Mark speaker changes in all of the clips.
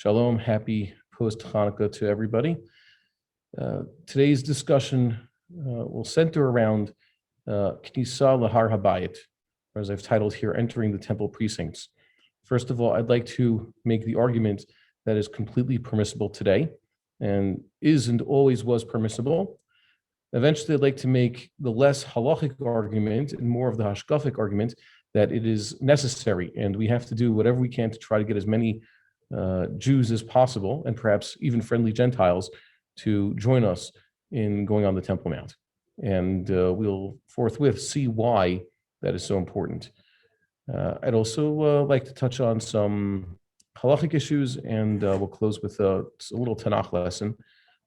Speaker 1: Shalom, happy post-Hanukkah to everybody. Today's discussion will center around Knisa Lahar Habayit, or as I've titled here, entering the temple precincts. First of all, I'd like to make the argument that is completely permissible today and is and always was permissible. Eventually, I'd like to make the less halachic argument and more of the hashkafic argument that it is necessary, and we have to do whatever we can to try to get as many Jews as possible, and perhaps even friendly Gentiles, to join us in going on the Temple Mount. And we'll forthwith see why that is so important. I'd also like to touch on some halachic issues, and we'll close with a little Tanakh lesson.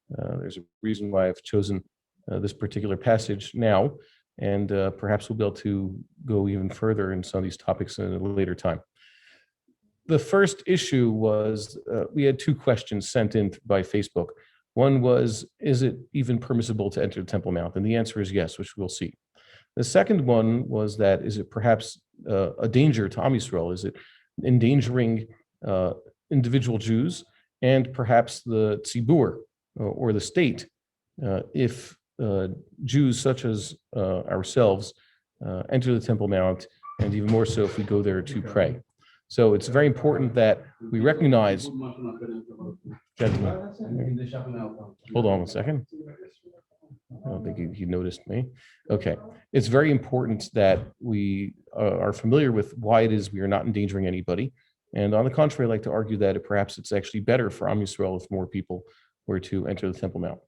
Speaker 1: There's a reason why I've chosen this particular passage now, and perhaps we'll be able to go even further in some of these topics in a later time. The first issue was we had two questions sent in by Facebook. One was, is it even permissible to enter the Temple Mount? And the answer is yes, which we'll see. The second one was that, is it perhaps a danger to Am Yisrael? Is it endangering individual Jews and perhaps the tzibur or the state if Jews such as ourselves enter the Temple Mount, and even more so if we go there to pray? So it's very important that we recognize. Hold on a second. I don't think he noticed me. Okay. It's very important that we are familiar with why it is we are not endangering anybody. And on the contrary, I'd like to argue that perhaps it's actually better for Am Yisrael if more people were to enter the Temple Mount.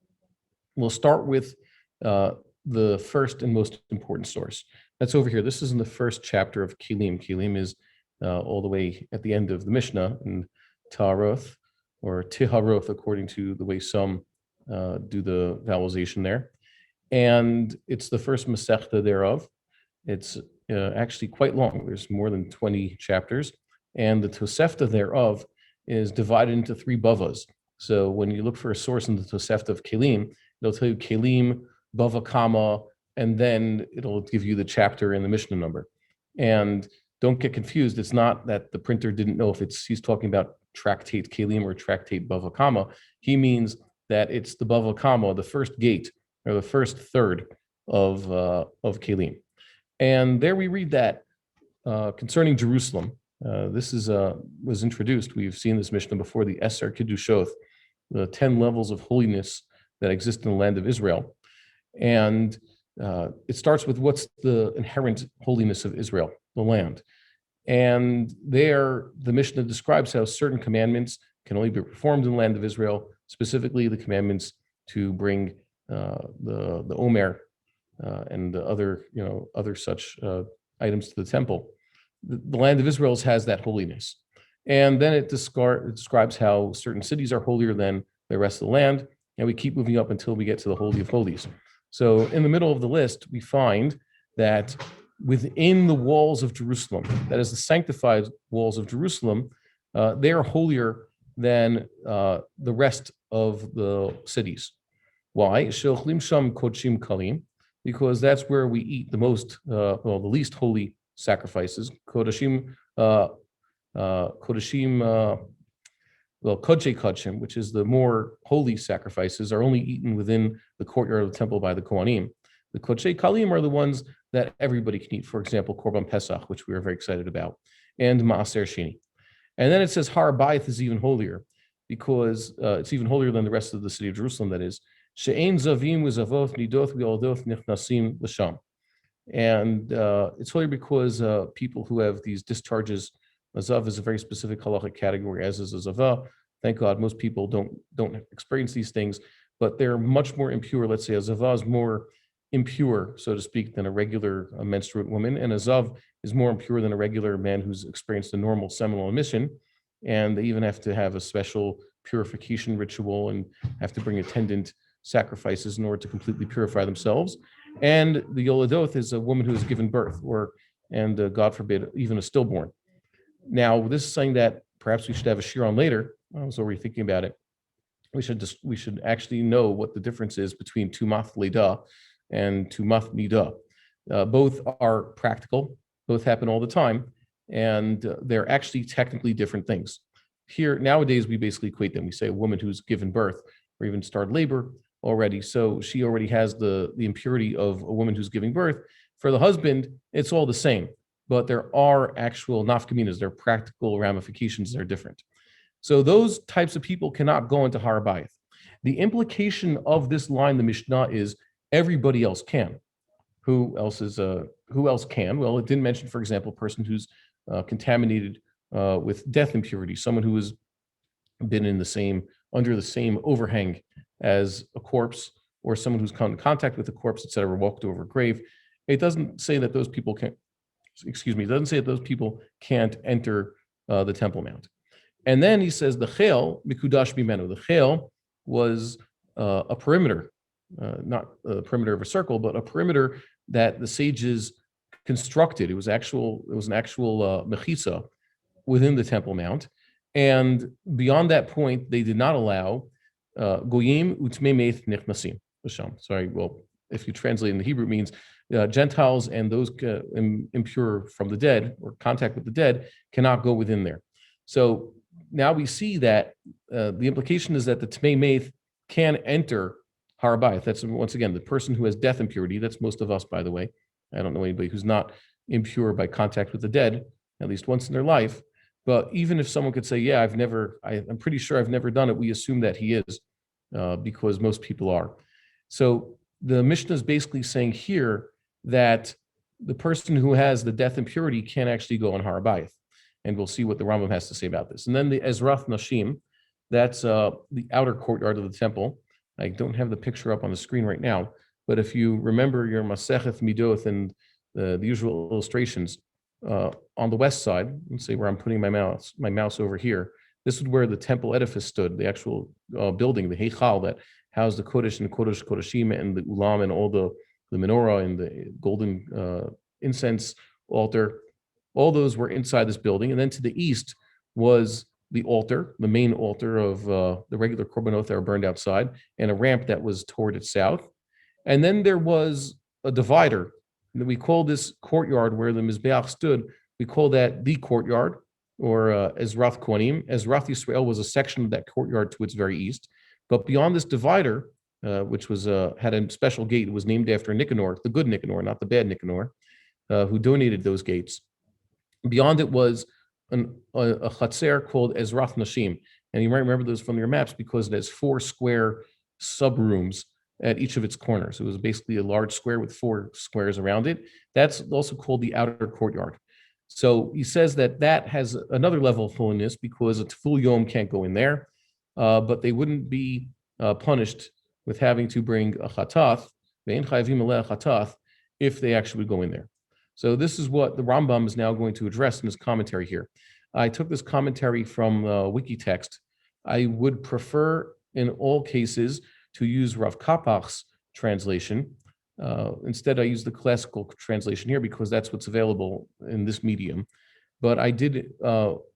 Speaker 1: We'll start with the first and most important source. That's over here. This is in the first chapter of Kelim. Kelim is all the way at the end of the Mishnah in Ta'aroth, or Tiharoth, according to the way some do the vowelization there. And it's the first Masechta thereof. It's actually quite long. There's more than 20 chapters. And the Tosefta thereof is divided into three bavas. So when you look for a source in the Tosefta of Kelim, it'll tell you Kelim, Bava Kama, and then it'll give you the chapter and the Mishnah number. And don't get confused. It's not that the printer didn't know if he's talking about tractate Kelim or tractate Bava Kama. He means that it's the Bava Kama, the first gate or the first third of Kelim. And there we read that concerning Jerusalem. This was introduced. We've seen this Mishnah before, the Eser Kiddushoth, the 10 levels of holiness that exist in the land of Israel. And it starts with what's the inherent holiness of Israel, the land. And there, the Mishnah describes how certain commandments can only be performed in the land of Israel, specifically the commandments to bring the Omer and the other such items to the temple. The land of Israel has that holiness. And then it describes how certain cities are holier than the rest of the land, and we keep moving up until we get to the Holy of Holies. So in the middle of the list, we find that within the walls of Jerusalem, that is the sanctified walls of Jerusalem, they are holier than the rest of the cities. Why? Because that's where we eat the most, the least holy sacrifices. Kodashim, Kodshei Kodshim, which is the more holy sacrifices, are only eaten within the courtyard of the temple by the Kohanim. The Kodshei Kalim are the ones that everybody can eat. For example, Korban Pesach, which we are very excited about, and Maaser Sheni. And then it says Har Habayit is even holier, because it's even holier than the rest of the city of Jerusalem. That is, She'ein Zavim Uzavot Nidot V'Yaldot Nichnasim L'Sham. And it's holy because people who have these discharges, a zav is a very specific halachic category, as is a zava. Thank God most people don't experience these things, but they're much more impure. Let's say a zava is more impure, so to speak, than a regular menstruate woman, and a zav is more impure than a regular man who's experienced a normal seminal emission, and they even have to have a special purification ritual and have to bring attendant sacrifices in order to completely purify themselves. And the Yoladoth is a woman who has given birth, and God forbid, even a stillborn. Now, this is something that perhaps we should have a shir on later. I was already thinking about it. We should actually know what the difference is between tumath leda and tumath nida. Both are practical. Both happen all the time, and they're actually technically different things. here nowadays we basically equate them. We say a woman who's given birth or even started labor already, so she already has the impurity of a woman who's giving birth. For the husband, it's all the same, but there are actual nafkaminas, there are practical ramifications that are different. So those types of people cannot go into Har Bayith. The implication of this line, the Mishnah, is everybody else can. Who else can? Well, it didn't mention, for example, a person who's contaminated with death impurity, someone who has been under the same overhang as a corpse, or someone who's come in contact with a corpse, etc., walked over a grave. It doesn't say that those people can't. It doesn't say that those people can't enter the Temple Mount. And then he says the chel mikudash bimenu. The chel was a perimeter, not a perimeter of a circle, but a perimeter that the sages constructed. It was an actual mechitza within the Temple Mount, and beyond that point, they did not allow goyim utmei meith nichnasim. Sorry, well, if you translate in the Hebrew, it means Gentiles and those impure from the dead or contact with the dead cannot go within there. So now we see that the implication is that the Tmei Meith can enter Har Bayith. That's, once again, the person who has death impurity. That's most of us, by the way. I don't know anybody who's not impure by contact with the dead, at least once in their life. But even if someone could say, yeah, I'm pretty sure I've never done it, we assume that he is, because most people are. So the Mishnah is basically saying here that the person who has the death impurity can actually go on Har Bayith. And we'll see what the Rambam has to say about this. And then the Ezrath Nashim, that's the outer courtyard of the temple. I don't have the picture up on the screen right now, but if you remember your Masechet Midoth and the usual illustrations, on the west side, let's say where I'm putting my mouse over here, this is where the temple edifice stood, the actual building, the Heichal that housed the Kodesh and the Kodesh Kodeshim and the Ulam and all the menorah and the golden incense altar. All those were inside this building. And then to the east was the altar, the main altar of the regular korbanot that were burned outside, and a ramp that was toward its south. And then there was a divider. And we call this courtyard where the Mizbeach stood, we call that the courtyard, or Ezrath Kohanim. Ezrath Yisrael was a section of that courtyard to its very east. But beyond this divider, which was had a special gate, it was named after Nicanor, the good Nicanor, not the bad Nicanor, who donated those gates. Beyond it was a chatzer called Ezrath Nashim. And you might remember those from your maps because it has 4 square sub-rooms at each of its corners. It was basically a large square with 4 squares around it. That's also called the outer courtyard. So he says that has another level of holiness because a Teful Yom can't go in there, but they wouldn't be punished with having to bring a chatath, if they actually would go in there. So this is what the Rambam is now going to address in his commentary here. I took this commentary from Wikitext. I would prefer in all cases to use Rav Kapach's translation. Instead, I use the classical translation here because that's what's available in this medium. But I did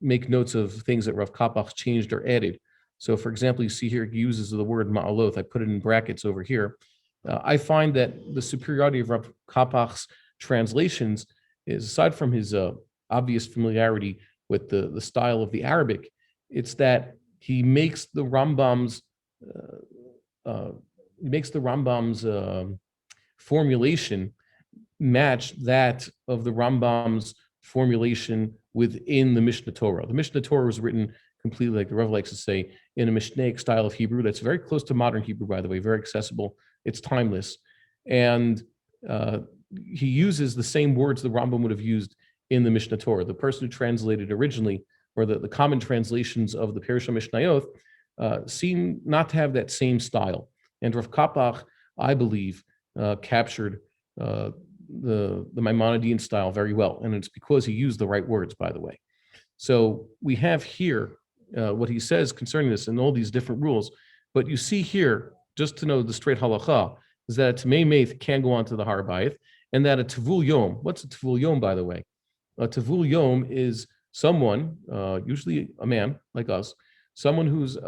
Speaker 1: make notes of things that Rav Kapach changed or added. So for example, you see here, he uses the word ma'aloth. I put it in brackets over here. I find that the superiority of Rav Kapach's translations is, aside from his obvious familiarity with the style of the Arabic, it's that he makes the Rambam's formulation match that of the Rambam's formulation within the Mishnah Torah. The Mishnah Torah was written completely, like the Rav likes to say, in a Mishnaic style of Hebrew that's very close to modern Hebrew, by the way, very accessible. It's timeless. And he uses the same words the Rambam would have used in the Mishnah Torah. The person who translated originally, or the common translations of the Perush Mishnayot, seem not to have that same style. And Rav Kapach, I believe, captured the Maimonidean style very well. And it's because he used the right words, by the way. So we have here what he says concerning this and all these different rules. But you see here, just to know the straight halacha, is that a Tamei Meith can go onto the Har Bayith, and that a Tevul Yom, what's a Tevul Yom, by the way? A Tevul Yom is someone, usually a man like us, someone who's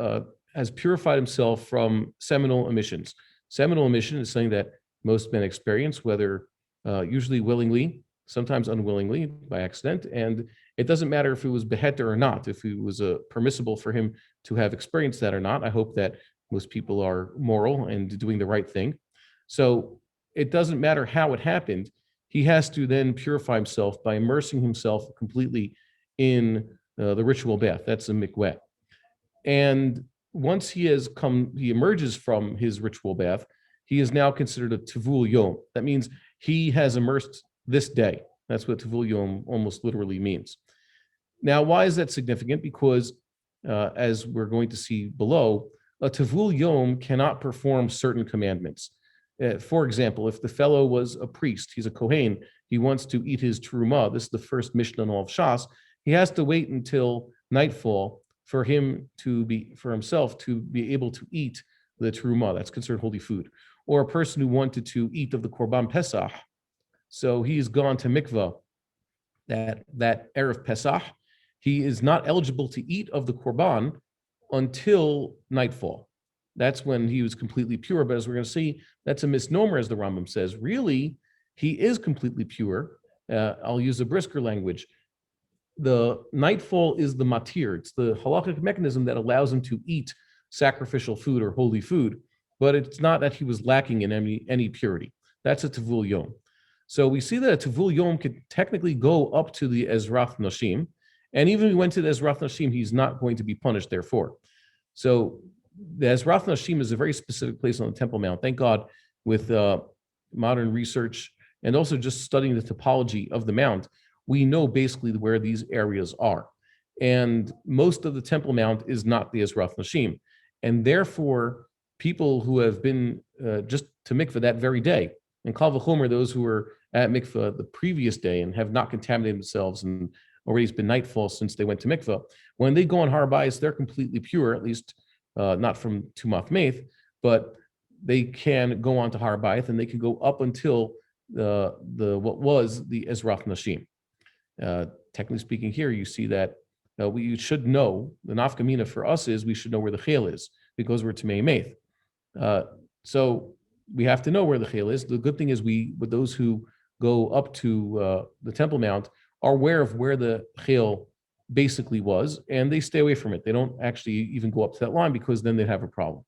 Speaker 1: has purified himself from seminal emissions. Seminal emission is something that most men experience, whether usually willingly sometimes unwillingly by accident. And it doesn't matter if it was beheter or not, if it was permissible for him to have experienced that or not. I hope that most people are moral and doing the right thing. So it doesn't matter how it happened. He has to then purify himself by immersing himself completely in the ritual bath. That's a mikveh. And once he emerges from his ritual bath, he is now considered a Tavul Yom. That means he has immersed this day. That's what Tavul Yom almost literally means. Now, why is that significant? Because as we're going to see below, a Tavul Yom cannot perform certain commandments. For example, if the fellow was a priest, he's a Kohen, he wants to eat his Terumah, this is the first Mishnah in all of Shas, he has to wait until nightfall for himself to be able to eat the Terumah. That's considered holy food. Or a person who wanted to eat of the Korban Pesach, so he's gone to mikvah that Erev Pesach, he is not eligible to eat of the Korban until nightfall. That's when he was completely pure. But as we're going to see, that's a misnomer, as the Rambam says. Really, he is completely pure. I'll use a brisker language. The nightfall is the matir. It's the halachic mechanism that allows him to eat sacrificial food or holy food, but it's not that he was lacking in any purity. That's a Tavul Yom. So we see that a Tavul Yom could technically go up to the Ezrath Nashim, and even if he went to the Ezrath Nashim, he's not going to be punished therefore. So the Ezrath Nashim is a very specific place on the Temple Mount. Thank God, with modern research and also just studying the topology of the Mount, we know basically where these areas are. And most of the Temple Mount is not the Ezrath Nashim. And therefore, people who have been just to mikveh that very day, and Kal v'chomer, those who were at mikveh the previous day and have not contaminated themselves, and already it's been nightfall since they went to mikveh, when they go on Har Bayis, they're completely pure, at least not from Tumath Meith, but they can go on to Har Bayis and they can go up until what was the Ezrath Nashim. Technically speaking, here you see that we should know, the nafkamina for us is we should know where the chayil is because we're Tamei Meith. So we have to know where the chayil is. The good thing is with those who go up to the Temple Mount, are aware of where the chayil basically was, and they stay away from it. They don't actually even go up to that line because then they'd have a problem.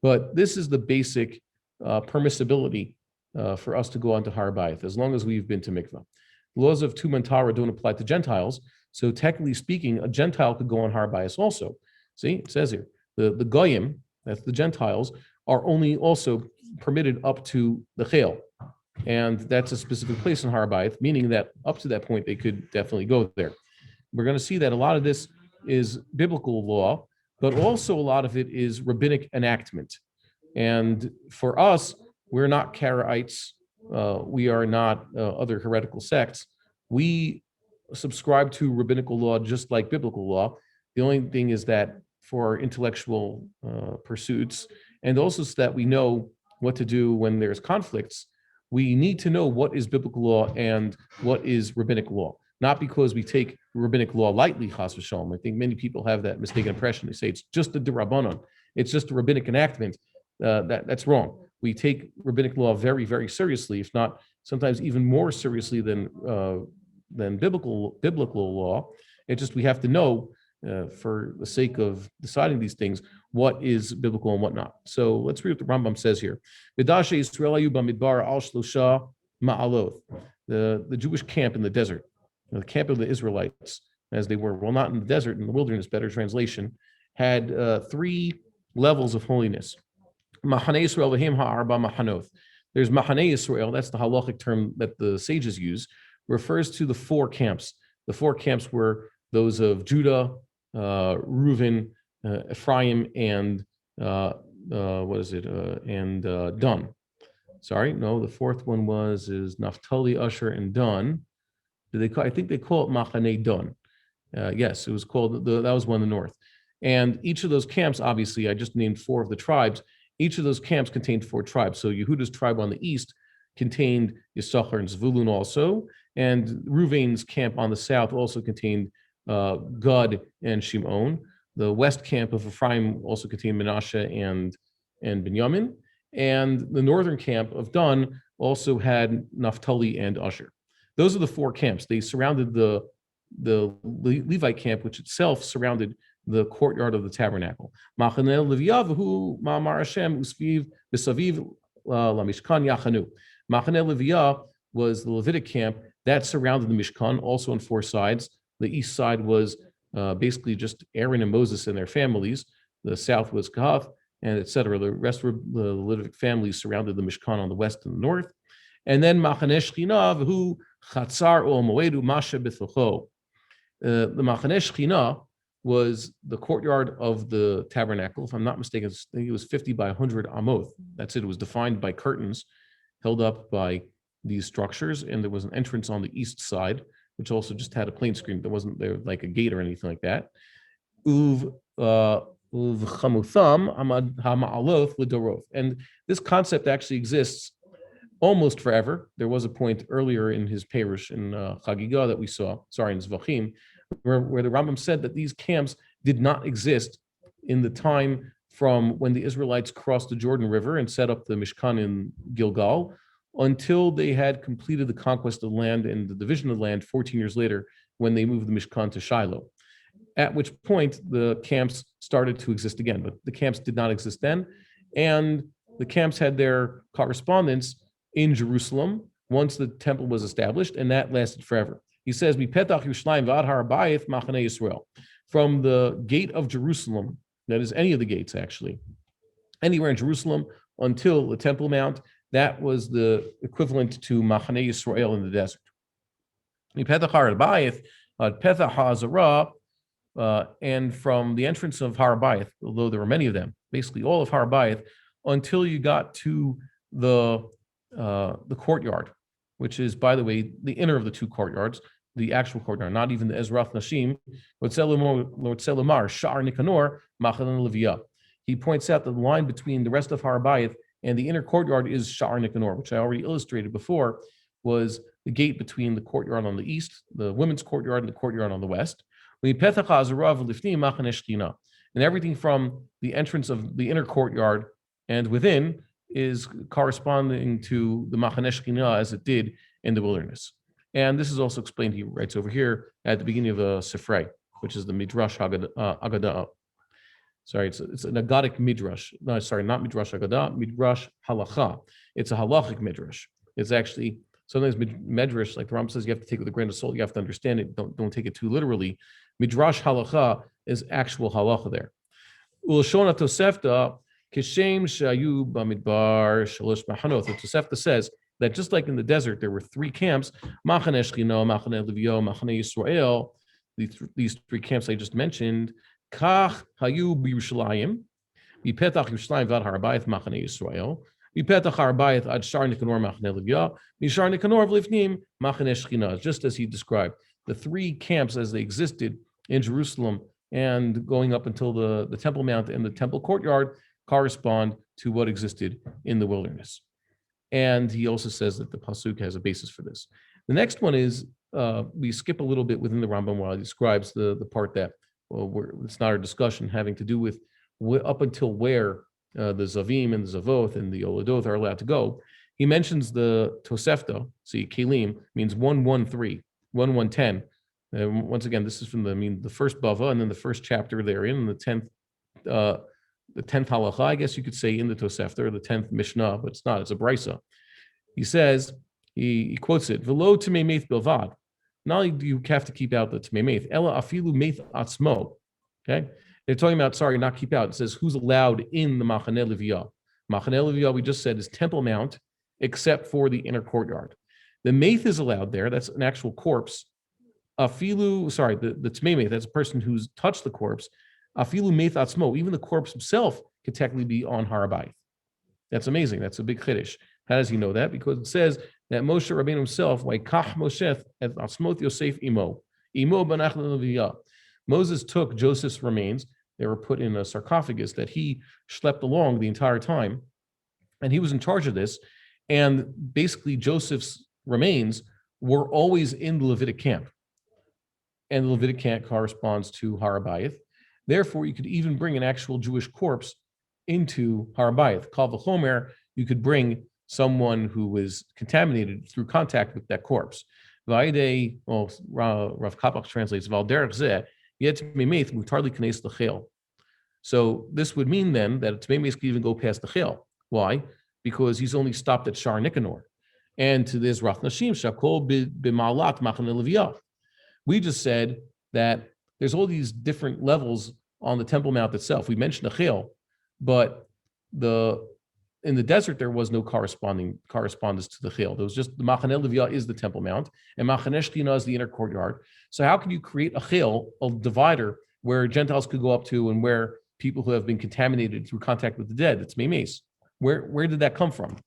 Speaker 1: But this is the basic permissibility for us to go on to Har Bayith, as long as we've been to mikvah. Laws of Tuman Tara don't apply to Gentiles, so technically speaking, a Gentile could go on Har Bayis also. See, it says here, the Goyim, that's the Gentiles, are only also permitted up to the Chayil. And that's a specific place in Har Bayith, meaning that up to that point, they could definitely go there. We're going to see that a lot of this is biblical law, but also a lot of it is rabbinic enactment. And for us, we're not Karaites. We are not other heretical sects. We subscribe to rabbinical law just like biblical law. The only thing is that for our intellectual pursuits, and also so that we know what to do when there's conflicts, we need to know what is biblical law and what is rabbinic law. Not because we take rabbinic law lightly, chas v'shalom. I think many people have that mistaken impression. They say it's just a d'Rabbanan. It's just a rabbinic enactment. That's wrong. We take rabbinic law very, very seriously, if not sometimes even more seriously than biblical law. It's just we have to know, for the sake of deciding these things, what is biblical and what not. So let's read what the Rambam says here. The Jewish camp in the desert, the camp of the Israelites, as they were, well, not in the desert, in the wilderness, better translation, had 3 levels of holiness. Machane Yisrael v'hem ha'arba machanoth. There's Machane Yisrael, that's the halachic term that the sages use, refers to the 4 camps. The 4 camps were those of Judah, Reuven, Ephraim, and Dan. Sorry, no, the 4th one is Naphtali, Asher, and Dan. I think they call it Machane Dan. Yes, it was called, that was one in the north. And each of those camps, obviously, I just named 4 of the tribes. Each of those camps contained 4 tribes. So Yehuda's tribe on the east contained Yisachar and Zvulun also, and Reuven's camp on the south also contained Gad and Shimon. The west camp of Ephraim also contained Menashe and Binyamin, and the northern camp of Dan also had Naphtali and Asher. Those are the four camps. They surrounded the Levite camp, which itself surrounded the courtyard of the tabernacle. Machaneh Leviyahu Ma'amar Hashem Usviv B'Saviv LaMishkan Yachanu. Machaneh Leviyah was the Levitic camp that surrounded the Mishkan, also on four sides. The east side was basically just Aaron and Moses and their families. The south was Kahath, and etc. The rest of the Levitic families surrounded the Mishkan on the west and the north. And then Machaneh Shechina who Chatzar Ol Moedu Masha B'Thocho. The Machaneh Shechina was the courtyard of the tabernacle. If I'm not mistaken, I think it was 50 by 100 amoth. That's it. It was defined by curtains held up by these structures, and there was an entrance on the east side, which also just had a plain screen. There wasn't there like a gate or anything like that. And this concept actually exists almost forever. There was a point earlier in his parish in Chagiga that we saw, in Zvachim, where the Rambam said that these camps did not exist in the time from when the Israelites crossed the Jordan River and set up the Mishkan in Gilgal until they had completed the conquest of the land and the division of the land 14 years later when they moved the Mishkan to Shiloh. At which point the camps started to exist again, but the camps did not exist then. And the camps had their correspondence in Jerusalem once the temple was established, and that lasted forever. He says, "Mipetach Yerushalayim v'ad Harabayith Machaneh Yisrael." From the gate of Jerusalem, that is any of the gates actually, anywhere in Jerusalem until the Temple Mount, that was the equivalent to Machaneh Yisrael in the desert. Mipetach Harabayith ad Petach HaZarah, and from the entrance of Harabayith, although there were many of them, basically all of Harabayith, until you got to the courtyard, which is, by the way, the inner of the two courtyards, the actual courtyard, not even the Ezrath Nashim. Sha'ar Nikanor, Machaneh Leviyah. He points out that the line between the rest of Harabayith and the inner courtyard is Sha'ar Nikanor, which I already illustrated before, was the gate between the courtyard on the east, the women's courtyard, and the courtyard on the west. And everything from the entrance of the inner courtyard and within is corresponding to the Machaneh Shechina as it did in the wilderness. And this is also explained, he writes over here, at the beginning of the Sifrei, which is the Midrash Agadah. Sorry, it's an Agadic Midrash. No, sorry, not Midrash Agadah, Midrash Halacha. It's a Halachic Midrash. It's actually, sometimes Midrash, like the Rambam says, you have to take it with a grain of salt. You have to understand it. Don't take it too literally. Midrash Halacha is actual Halacha there. Ulshon Tosefta, Kishem Shayu Bamidbar Shalosh Machanot. The Tosefta says that just like in the desert, there were three camps, Machaneh Shechina, Machaneh Leviyah, Machaneh Yisrael, these three camps I just mentioned. Kach Hayu B'Yerushalayim, Mipetach Yerushalayim Vad Harabayith Machaneh Yisrael, Mipetach Harabayith Ad Shar Nikanor Machaneh Leviyah, Mishar Nikanor V'Lifnim Machaneh Shechina. Just as he described, the three camps as they existed in Jerusalem and going up until the Temple Mount and the Temple Courtyard correspond to what existed in the wilderness. And he also says that the Pasuk has a basis for this. The next one is, we skip a little bit within the Rambam while he describes the part that, it's not our discussion, having to do with up until where the Zavim and the Zavoth and the Oladoth are allowed to go. He mentions the Tosefta, see, Kelim means 113, 1110. Once again, this is from the first Bava and then the first chapter therein, and the 10th halacha, I guess you could say, in the Tosefta, or the 10th Mishnah, but it's not, it's a brisa. He says, he quotes it, V'lo Tamei Meith Bilvad. Not only do you have to keep out the Tamei Meith, Ela Afilu Meith Atzmo. Okay? They're talking about, not keep out. It says, who's allowed in the Machaneh Leviyah. Machaneh Leviyah, we just said, is Temple Mount, except for the inner courtyard. The Meith is allowed there. That's an actual corpse. Afilu, the Tamei Meith, that's a person who's touched the corpse. Afilu Meith Atzmo, even the corpse himself could technically be on Harabayith. That's amazing. That's a big chiddush. How does he know that? Because it says that Moshe Rabbeinu himself, Waykach Moshe et Atzmot Yosef Imo Banach Leviyah. Moses took Joseph's remains. They were put in a sarcophagus that he schlepped along the entire time, and he was in charge of this. And basically, Joseph's remains were always in the Levitic camp, and the Levitic camp corresponds to Harabayith. Therefore, you could even bring an actual Jewish corpse into Harabayith. Kal v'chomer, you could bring someone who was contaminated through contact with that corpse. Vaide, well, Rav Kapach translates, Val derech zeh, yet meimeth mutarli knes l'chel. So this would mean then that Tmei could even go past the Chel. Why? Because he's only stopped at Shar Nicanor. And to this Raf Nashim, Shakol b'malat machan leviyah. We just said that there's all these different levels on the Temple Mount itself. We mentioned the Chel, but in the desert there was no correspondence to the Chel. There was just the Machan Leviyah is the Temple Mount, and Machan Shilo is the inner courtyard. So how can you create a Chel, a divider, where Gentiles could go up to and where people who have been contaminated through contact with the dead? It's memes. Where did that come from?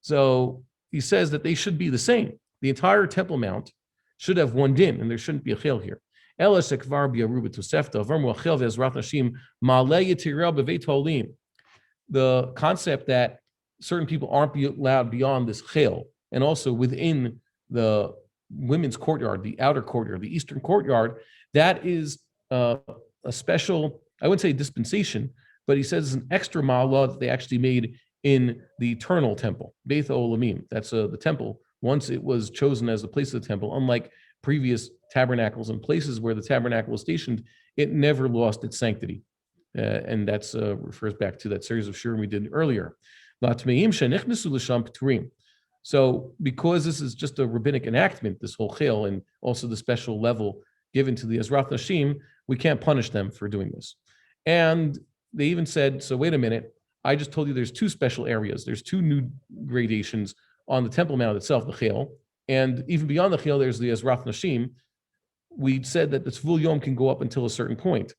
Speaker 1: So he says that they should be the same. The entire Temple Mount should have one din, and there shouldn't be a chel here. The concept that certain people aren't allowed beyond this chel, and also within the women's courtyard, the outer courtyard, the eastern courtyard, that is a special, I wouldn't say dispensation, but he says it's an extra ma'alah that they actually made in the eternal temple, Beit Olamim. That's the temple. Once it was chosen as the place of the temple, unlike previous tabernacles and places where the tabernacle was stationed, it never lost its sanctity. And that's refers back to that series of shurim we did earlier. So because this is just a rabbinic enactment, this whole chil, and also the special level given to the Ezrat Nashim, we can't punish them for doing this. And they even said, so wait a minute, I just told you there's two special areas. There's two new gradations on the Temple Mount itself, the chil, and even beyond the chil, there's the Ezrat Nashim. We said that the Tvul Yom can go up until a certain point,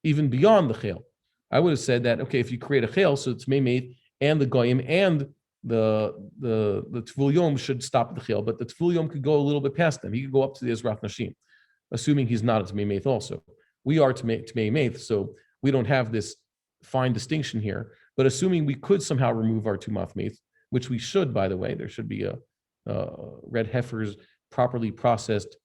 Speaker 1: even beyond the chil. I would have said that, okay, if you create a chil, so it's made and the goyim and the Tvul Yom should stop at the chil, but the Tvul Yom could go a little bit past them. He could go up to the Ezrat Nashim, assuming he's not a Tmei Meith also. We are Tmei Meith, so we don't have this fine distinction here. But assuming we could somehow remove our Tumath Meith, which we should, by the way, there should be a red heifer's properly processed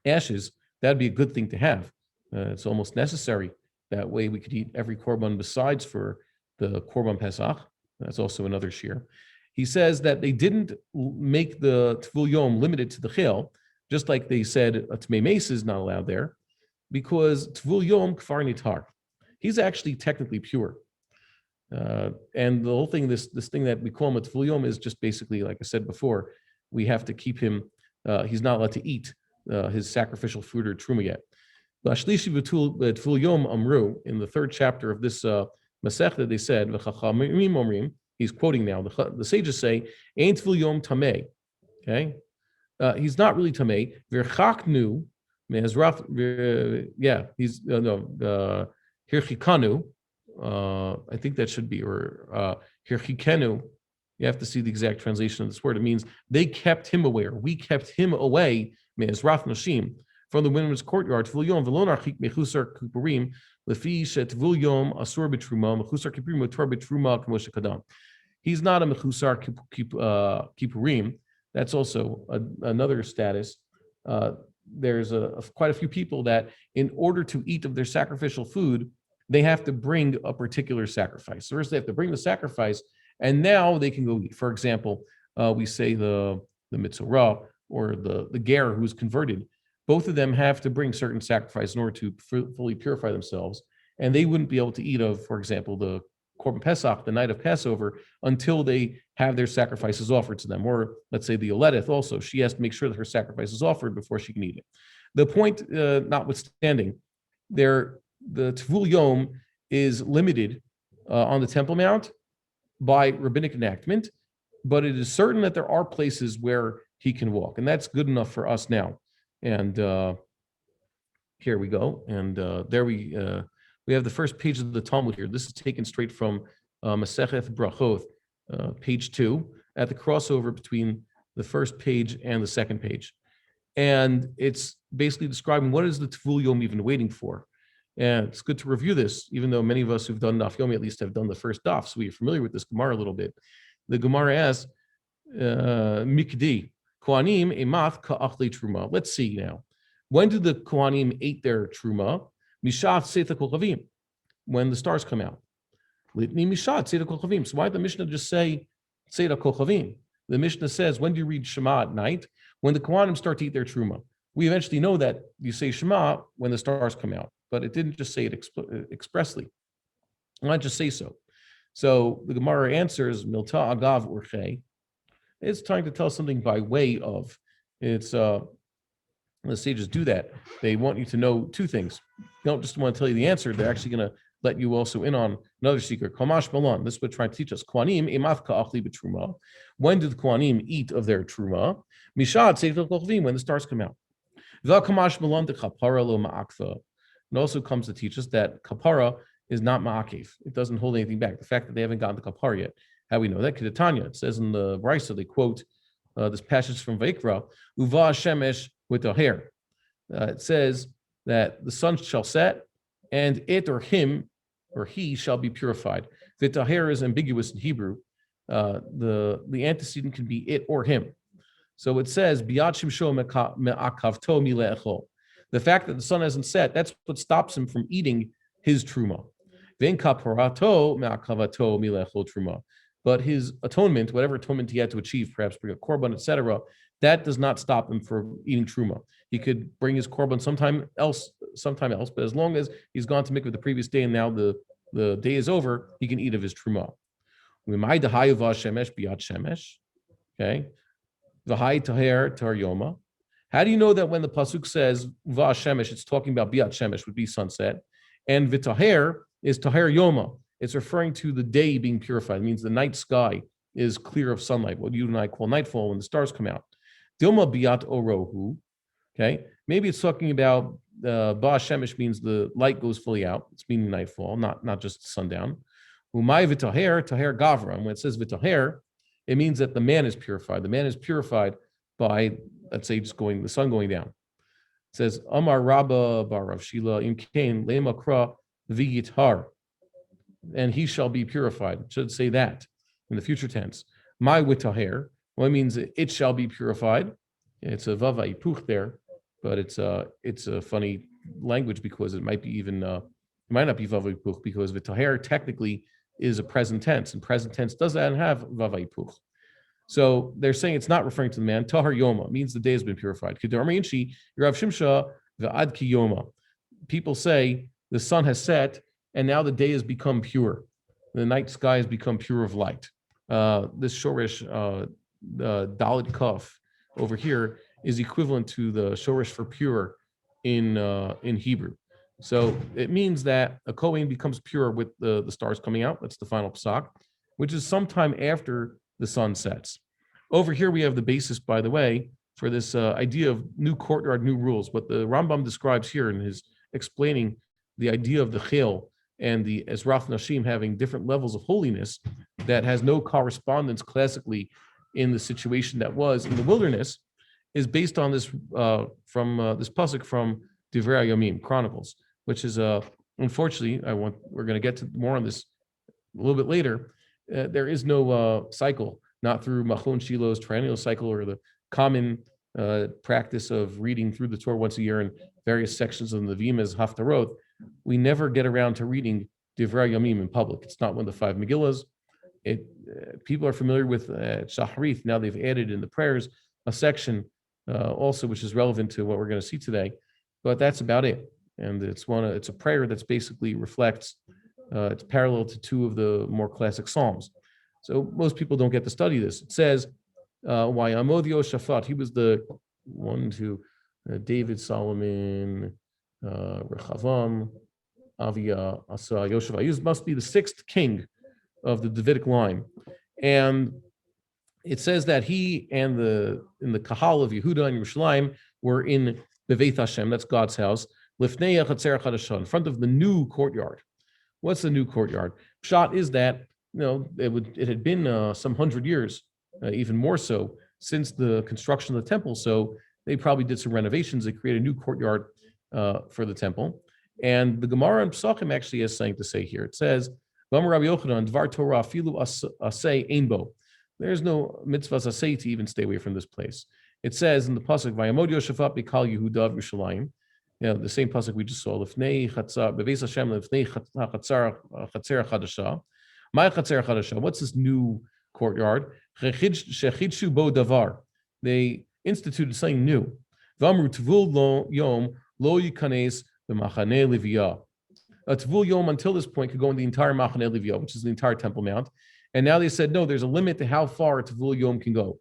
Speaker 1: ashes. That'd be a good thing to have. It's almost necessary. That way we could eat every korban besides for the korban Pesach. That's also another shir. He says that they didn't make the Tvul Yom limited to the chil, just like they said a Tmei Meis is not allowed there, because Tvul Yom kfar nitar. He's actually technically pure. And the whole thing, this thing that we call him a Tvul Yom is just basically, like I said before, we have to keep him, he's not allowed to eat his sacrificial food or truma yet. B'ashlishi v'Tvul Yom amru, in the third chapter of this Masechta, they said, v'chachamim omrim, he's quoting now, the sages say, Ein Tvul Yom tamei, okay? He's not really tamei. V'chaknu, he's, hirchikanu, I think that should be, or hirchikenu, you have to see the exact translation of this word. It means they kept him away, or we kept him away, me'ezrat nashim, from the women's courtyard. Tvul Yom v'lo narchik mechusar kupurim, lefi she'tvul Yom asur b'truma, mechusar kipurim utor b'truma k'moshe kadam. He's not a mechusar kipurim. That's also another status. There's quite a few people that, in order to eat of their sacrificial food, they have to bring a particular sacrifice. First, they have to bring the sacrifice, and now they can go eat. For example, we say the mitzvah or the ger who's converted. Both of them have to bring certain sacrifice in order to fully purify themselves, and they wouldn't be able to eat of, for example, the Korban Pesach, the night of Passover, until they have their sacrifices offered to them. Or let's say the Yoledeth also, she has to make sure that her sacrifice is offered before she can eat it. The point notwithstanding, the Tvul Yom is limited on the Temple Mount by rabbinic enactment, but it is certain that there are places where he can walk, and that's good enough for us now. And here we go, and there we have the first page of the Talmud here. This is taken straight from Masechet Brachot, page 2, at the crossover between the first page and the second page. And it's basically describing what is the Tvul Yom even waiting for. And it's good to review this, even though many of us who've done Daf Yomi at least have done the first Daf, so we're familiar with this Gemara a little bit. The Gemara asks, Mikdi, Kohanim emath ka'achle truma. Let's see now. When did the Kohanim eat their truma? Mishat Seita Kolchavim, when the stars come out. Litni Mishat Seita Kolchavim. So why did the Mishnah just say Seita Kolchavim? The Mishnah says, when do you read Shema at night? When the Kohanim start to eat their truma. We eventually know that you say Shema when the stars come out, but it didn't just say it expressly. Why not just say so? So the Gemara answers, Milta agav urche. It's trying to tell something by way of. It's the sages do that. They want you to know two things. They don't just want to tell you the answer. They're actually going to let you also in on another secret. Kamash Malon. This is what trying to teach us. Kohanim emathka achli b'truma. When did the Kohanim eat of their truma? Mishad seifel kolchvim, when the stars come out. Kamash Malon de kapara lo ma'akfa. It also comes to teach us that kapara is not ma'akev. It doesn't hold anything back. The fact that they haven't gotten the kapara yet. How we know that? Kedatanya. It says in the Brisa, they quote this passage from Vayikra, Uva shemesh with the hair. It says that the sun shall set, and it or him or he shall be purified. V'taher is ambiguous in Hebrew. The antecedent can be it or him. So it says, Biat shimsho me'akavto mile'echol. The fact that the sun hasn't set, that's what stops him from eating his truma. V'en kaparato me'akavato mile'echol truma. But his atonement, whatever atonement he had to achieve, perhaps bring a korban, etc., that does not stop him from eating truma. He could bring his korban sometime else, but as long as he's gone to mikveh the previous day and now the day is over, he can eat of his truma. Okay. V'hai taher tar yoma. How do you know that when the pasuk says va shemesh, it's talking about biat shemesh, would be sunset, and v'taher is taher yoma? It's referring to the day being purified. It means the night sky is clear of sunlight, what you and I call nightfall when the stars come out. Dilma biat orohu. Okay, maybe it's talking about ba shemesh means the light goes fully out. It's meaning nightfall, not just sundown. Umay v'taher taher gavra. And when it says v'taher, it means that the man is purified. The man is purified by, let's say, just the sun going down. It says Amar Rabba bar Rav Shilo im kain le'makra v'yitar. And he shall be purified. It should say that in the future tense. My witaher, well, it means it shall be purified. It's a vava ipuch there, but it's a funny language because it might be even it might not be vava ipuch because vitaher technically is a present tense, and present tense doesn't have vava ipuch. So they're saying it's not referring to the man. Tahar yoma means the day has been purified. Kedarminchi Rav Shimsha ve'ad ki yoma. People say the sun has set, and now the day has become pure. The night sky has become pure of light. This shorish dalit kaf over here is equivalent to the shorish for pure in Hebrew. So it means that a Kohen becomes pure with the stars coming out. That's the final psak, which is sometime after the sun sets. Over here we have the basis, by the way, for this idea of new courtyard, new rules. What the Rambam describes here in his explaining the idea of the chil and the Ezrach Nashim having different levels of holiness that has no correspondence classically in the situation that was in the wilderness is based on this from this pasuk from Divrei Yomim Chronicles, which is unfortunately we're going to get to more on this a little bit later. There is no cycle, not through Machon Shilo's triennial cycle or the common practice of reading through the Torah once a year in various sections of the Nevi'im as Haftarot. We never get around to reading Divrei Yomim in public. It's not one of the five Megillas. People are familiar with Shaharith. Now they've added in the prayers a section also which is relevant to what we're going to see today. But that's about it. And it's a prayer that's basically reflects. It's parallel to two of the more classic Psalms. So most people don't get to study this. It says, "Why Amodio Shafat?" He was the one to David, Solomon, Rechavam, Avia, Asa, Yoshua. He must be the sixth king of the Davidic line, and it says that he and in the Kahal of Yehuda and Yerushalayim were in Beveit Hashem. That's God's house. Lifnei Chatzer Chadashah, in front of the new courtyard. What's the new courtyard? Pshat is that it had been some 100 years, even more so, since the construction of the temple. So they probably did some renovations. They created a new courtyard for the temple. And the Gemara in Pesachim actually has something to say here. It says, Rabbi Yochanan, Dvar Torah, Filu Asay Einbo. There's no mitzvahs asay to even stay away from this place. It says in the pasuk, Vayamod Yoshafat Bikal Yehuda Yerushalayim. The same pasuk we just saw. Lifnei Chatzar Beveis Hashem Lifnei Chatzer Chadasha. My Chatzer Chadasha. What's this new courtyard? Shechidshu bo davar. They instituted something new. V'amru tvul lo yom lo yikanes b'machane liviyah. A tvul yom until this point could go in the entire machane liviyah, which is the entire Temple Mount. And now they said, no, there's a limit to how far a tvul yom can go.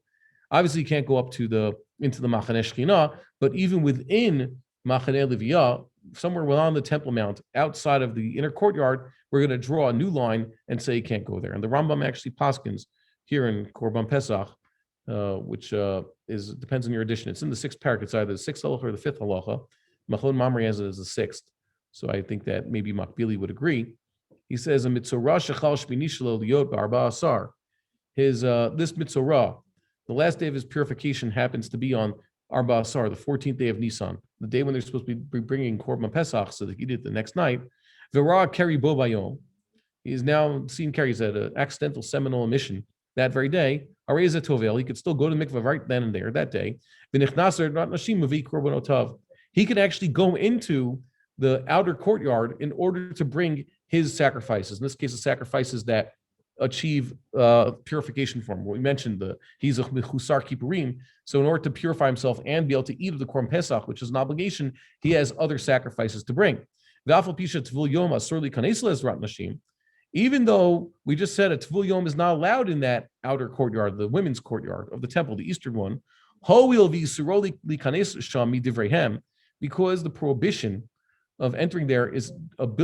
Speaker 1: Obviously, you can't go up to into the Machane Shechina, but even within Machane Liviyah, somewhere on the Temple Mount, outside of the inner courtyard, we're going to draw a new line and say you can't go there. And the Rambam actually paskins here in Korban Pesach, which depends on your edition. It's in the sixth parak. It's either the sixth halacha or the fifth halacha. Machon Mamre has it as the sixth. So I think that maybe Makbili would agree. He says, "Mitzorah shechal shmini shelo liot b'arba asar." His this mitzorah, the last day of his purification happens to be on Arba Asar, the 14th day of Nisan, the day when they're supposed to be bringing Korban Pesach, so that he did it the next night. V'ra keri bo bayom. He is now seen carries at an accidental seminal emission that very day. Areza tovel. He could still go to the mikveh right then and there that day. V'nichnaser not nashim mavi korbanotov. He could actually go into the outer courtyard in order to bring his sacrifices. In this case, the sacrifices that achieve purification for him. We mentioned he's a mechusar kippurim, so in order to purify himself and be able to eat of the Korban Pesach, which is an obligation, he has other sacrifices to bring. Even though we just said a tvul yom is not allowed in that outer courtyard, the women's courtyard of the temple, the eastern one, because the prohibition of entering there is of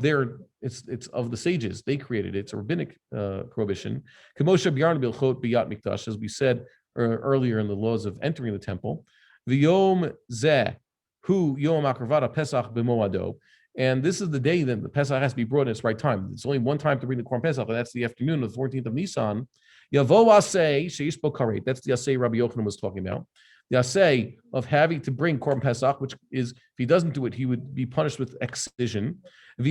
Speaker 1: their it's of the sages. They created it. It's a rabbinic prohibition. As we said earlier in the laws of entering the temple, v'yom zeh hu yom akravata pesach b'moado. And this is the day that the Pesach has to be brought in its right time. It's only one time to bring the Korban Pesach, and that's the afternoon of the 14th of Nisan. Yavo asay sheish bo karet. That's the asay Rabbi Yochanan was talking about. The asay of having to bring Korban Pesach, which is, if he doesn't do it, he would be punished with excision. And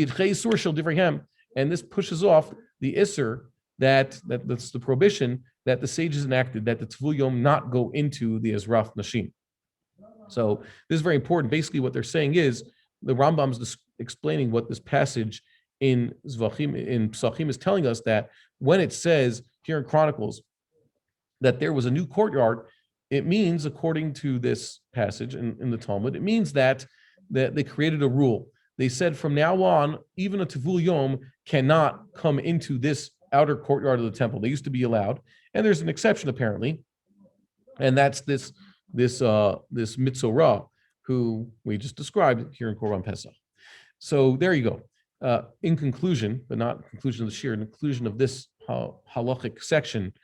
Speaker 1: this pushes off the isser that's the prohibition that the sages enacted, that the Tvul Yom not go into the Ezraf Nashim. So this is very important. Basically, what they're saying is the Rambam is explaining what this passage in Psachim is telling us, that when it says here in Chronicles that there was a new courtyard, it means, according to this passage in the Talmud, it means that they created a rule. They said from now on, even a Tevul Yom cannot come into this outer courtyard of the temple. They used to be allowed, and there's an exception apparently, and that's this Mitzorah, who we just described here in Korban Pesach. So there you go. In conclusion, but not conclusion of the shir, in conclusion of this halachic section,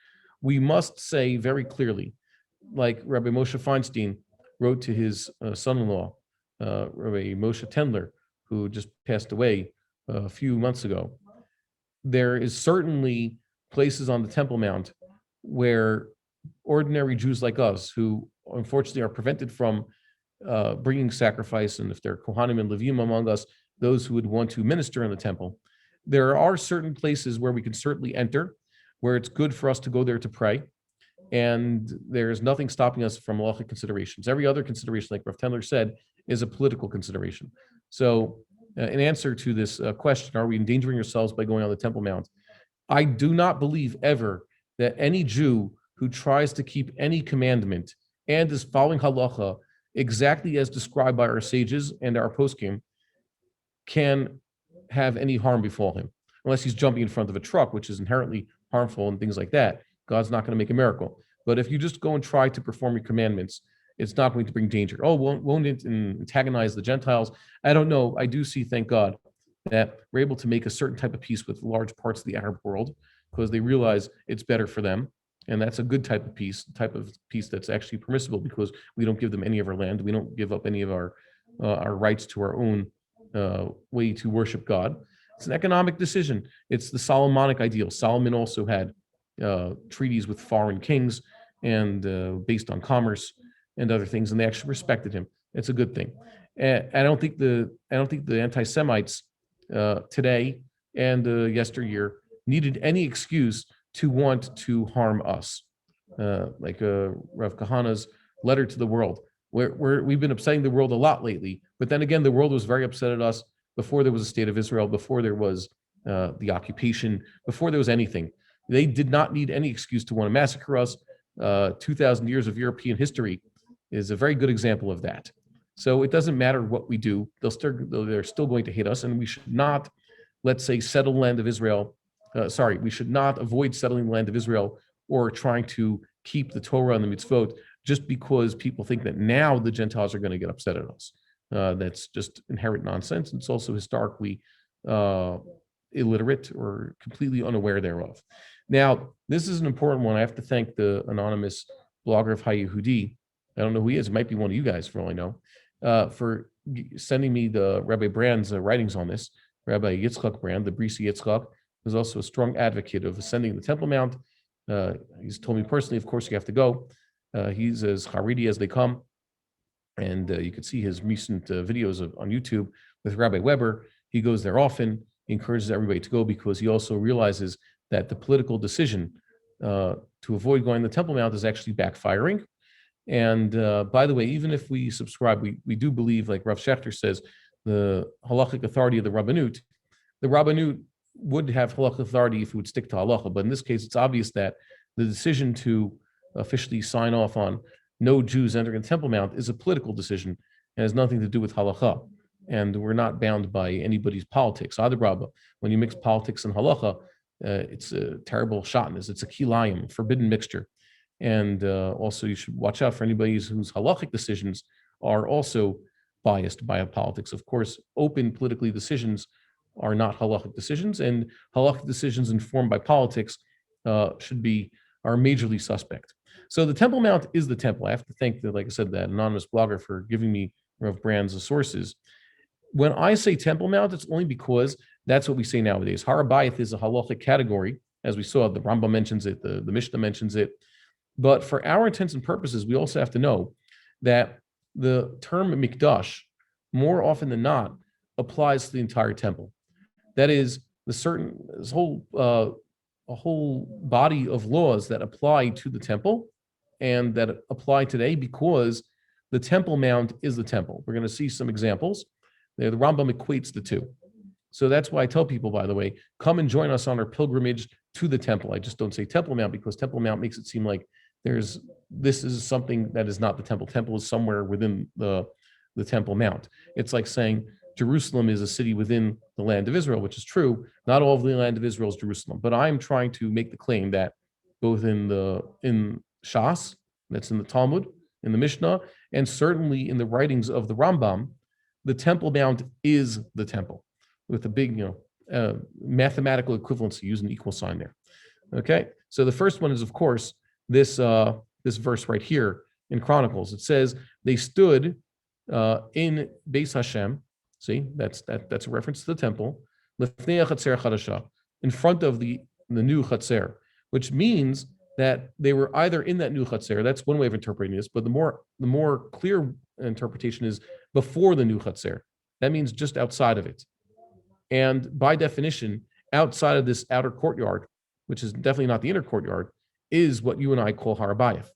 Speaker 1: we must say very clearly, like Rabbi Moshe Feinstein wrote to his son-in-law, Rabbi Moshe Tendler, who just passed away a few months ago. There is certainly places on the Temple Mount where ordinary Jews like us, who unfortunately are prevented from bringing sacrifice, and if there are Kohanim and Levim among us, those who would want to minister in the temple, there are certain places where we can certainly enter, where it's good for us to go there to pray, and there's nothing stopping us from halachic considerations. Every other consideration, like Rav Tendler said, is a political consideration. So in answer to this question, are we endangering ourselves by going on the Temple Mount? I do not believe ever that any Jew who tries to keep any commandment and is following halacha exactly as described by our sages and our poskim can have any harm befall him, unless he's jumping in front of a truck, which is inherently harmful and things like that. God's not going to make a miracle. But if you just go and try to perform your commandments, it's not going to bring danger. Oh, won't it antagonize the Gentiles? I don't know. I do see, thank God, that we're able to make a certain type of peace with large parts of the Arab world because they realize it's better for them. And that's a good type of peace that's actually permissible, because we don't give them any of our land. We don't give up any of our rights to our own way to worship God. It's an economic decision. It's the Solomonic ideal. Solomon also had treaties with foreign kings and based on commerce and other things, and they actually respected him. It's a good thing. And I don't think the anti-Semites today and yesteryear needed any excuse to want to harm us, like Rav Kahana's letter to the world. We've been upsetting the world a lot lately, but then again, the world was very upset at us before there was a state of Israel, before there was the occupation, before there was anything. They did not need any excuse to want to massacre us. 2,000 years of European history is a very good example of that. So it doesn't matter what we do; they're still going to hate us, and we should not, let's say, settle the land of Israel. We should not avoid settling the land of Israel or trying to keep the Torah and the mitzvot just because people think that now the Gentiles are going to get upset at us. That's just inherent nonsense. It's also historically illiterate or completely unaware thereof. Now, this is an important one. I have to thank the anonymous blogger of HaYehudi. I don't know who he is. It might be one of you guys, for all I know, for sending me the Rabbi Brand's writings on this. Rabbi Yitzchak Brand, the Brisi Yitzchak, is also a strong advocate of ascending the Temple Mount. He's told me personally, of course, you have to go. He's as Haredi as they come. And you can see his recent videos on YouTube with Rabbi Weber. He goes there often. He encourages everybody to go because he also realizes that the political decision to avoid going to the Temple Mount is actually backfiring. And by the way, even if we subscribe, we do believe, like Rav Schechter says, the halachic authority of the Rabbanut would have halachic authority if it would stick to halacha. But in this case, it's obvious that the decision to officially sign off on no Jews entering the Temple Mount is a political decision and has nothing to do with halacha. And we're not bound by anybody's politics. Adrabah, when you mix politics and halacha, it's a terrible shotness. It's a kilayim, forbidden mixture. And also, you should watch out for anybody whose halachic decisions are also biased by politics. Of course, open politically decisions are not halachic decisions, and halachic decisions informed by politics are majorly suspect. So the Temple Mount is the temple. I have to thank, like I said, that anonymous blogger for giving me Rav Brand's sources. When I say Temple Mount, it's only because that's what we say nowadays. Har HaBayit is a halachic category, as we saw. The Rambam mentions it, the Mishnah mentions it. But for our intents and purposes, we also have to know that the term mikdash, more often than not, applies to the entire temple. That is, a whole body of laws that apply to the temple and that apply today because the Temple Mount is the temple. We're going to see some examples. The Rambam equates the two. So that's why I tell people, by the way, come and join us on our pilgrimage to the temple. I just don't say Temple Mount because Temple Mount makes it seem like this is something that is not the temple. Temple is somewhere within the Temple Mount. It's like saying Jerusalem is a city within the land of Israel, which is true. Not all of the land of Israel is Jerusalem, but I'm trying to make the claim that both in Shas, that's in the Talmud, in the Mishnah, and certainly in the writings of the Rambam, the Temple Mount is the temple, with a big, mathematical equivalency, use an equal sign there. Okay, so the first one is, of course, this verse right here in Chronicles. It says they stood in Beis Hashem. See, that's a reference to the temple. Lefnei Chatzer Chadasha, in front of the new Chatzer, which means that they were either in that new Chatzer. That's one way of interpreting this, but the more clear interpretation is before the new Chatzer. That means just outside of it. And by definition, outside of this outer courtyard, which is definitely not the inner courtyard, is what you and I call Har HaBayit.